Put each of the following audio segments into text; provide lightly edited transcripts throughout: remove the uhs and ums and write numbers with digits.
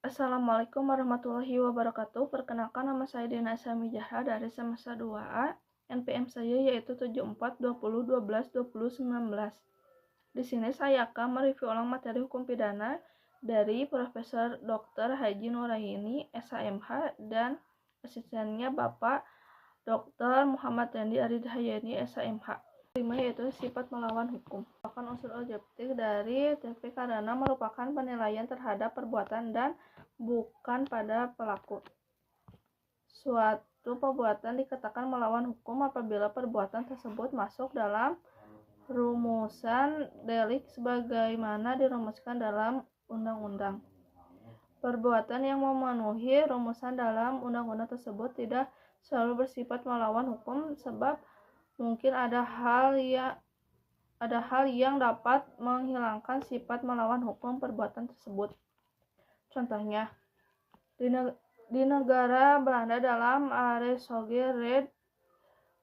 Assalamualaikum warahmatullahi wabarakatuh. Perkenalkan, nama saya Dina Asami Jahra dari semester 2A. NPM saya yaitu 7420122019. Di sini saya akan mereview ulang materi hukum pidana dari Profesor Dr. Haji Nuraini, SHMH, dan asistennya Bapak Dr. Muhammad Rendi Aridhayani, SHMH. Kelima yaitu sifat melawan hukum. Merupakan unsur objektif dari TP karena merupakan penilaian terhadap perbuatan dan bukan pada pelaku. Suatu perbuatan dikatakan melawan hukum apabila perbuatan tersebut masuk dalam rumusan delik sebagaimana dirumuskan dalam undang-undang. Perbuatan yang memenuhi rumusan dalam undang-undang tersebut tidak selalu bersifat melawan hukum, sebab mungkin ada hal yang dapat menghilangkan sifat melawan hukum perbuatan tersebut. Contohnya, di negara Belanda dalam Aresoge Red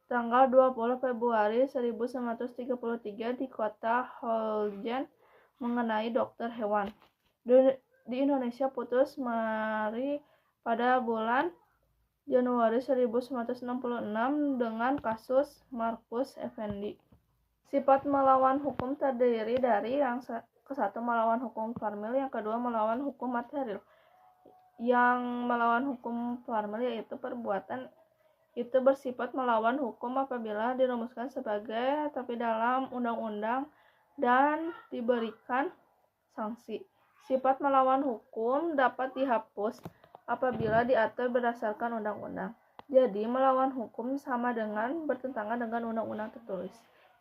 tanggal 20 Februari 1933 di kota Holgen mengenai dokter hewan. Di Indonesia putus Mari pada bulan Januari 1966 dengan kasus Markus Effendi. Sifat melawan hukum terdiri dari yang ke-1 melawan hukum formil, yang kedua melawan hukum material. Yang melawan hukum formil yaitu perbuatan itu bersifat melawan hukum apabila dirumuskan sebagai tapi dalam undang-undang dan diberikan sanksi. Sifat melawan hukum dapat dihapus apabila diatur berdasarkan undang-undang. Jadi, melawan hukum sama dengan bertentangan dengan undang-undang tertulis.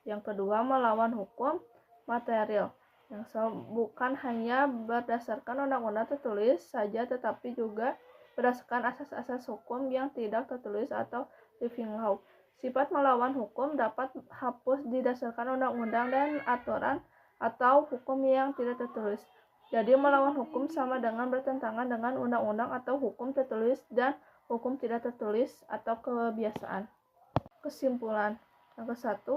Yang kedua, melawan hukum material, yang bukan hanya berdasarkan undang-undang tertulis saja, tetapi juga berdasarkan asas-asas hukum yang tidak tertulis atau living law. Sifat melawan hukum dapat hapus didasarkan undang-undang dan aturan atau hukum yang tidak tertulis. Jadi, melawan hukum sama dengan bertentangan dengan undang-undang atau hukum tertulis dan hukum tidak tertulis atau kebiasaan. Kesimpulan, yang ke-1,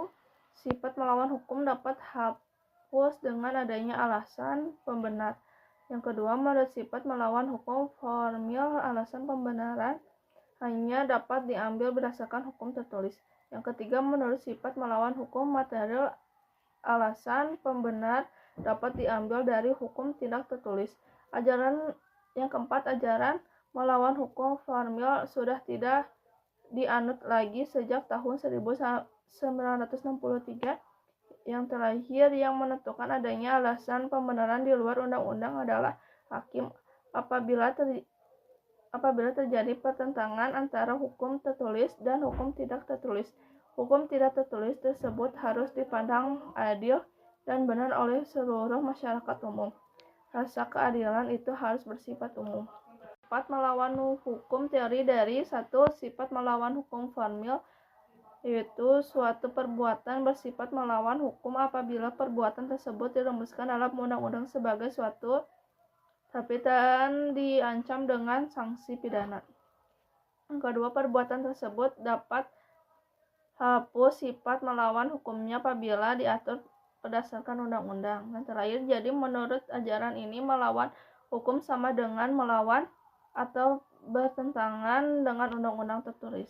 sifat melawan hukum dapat hapus dengan adanya alasan pembenar. Yang kedua, menurut sifat melawan hukum formil, alasan pembenaran hanya dapat diambil berdasarkan hukum tertulis. Yang ketiga, menurut sifat melawan hukum material, alasan pembenar dapat diambil dari hukum tidak tertulis. Yang keempat, ajaran melawan hukum formil sudah tidak dianut lagi sejak tahun 1963. Yang terakhir, yang menentukan adanya alasan pembenaran di luar undang-undang adalah hakim apabila terjadi pertentangan antara hukum tertulis dan hukum tidak tertulis. Hukum tidak tertulis tersebut harus dipandang adil dan benar oleh seluruh masyarakat umum. Rasa keadilan itu harus bersifat umum. Sifat melawan hukum teori dari 1. Sifat melawan hukum formil, yaitu suatu perbuatan bersifat melawan hukum apabila perbuatan tersebut dirumuskan dalam undang-undang sebagai suatu tapi dan diancam dengan sanksi pidana. Yang kedua, perbuatan tersebut dapat hapus sifat melawan hukumnya apabila diatur berdasarkan undang-undang. Yang terakhir, jadi menurut ajaran ini melawan hukum sama dengan melawan atau bertentangan dengan undang-undang tertulis.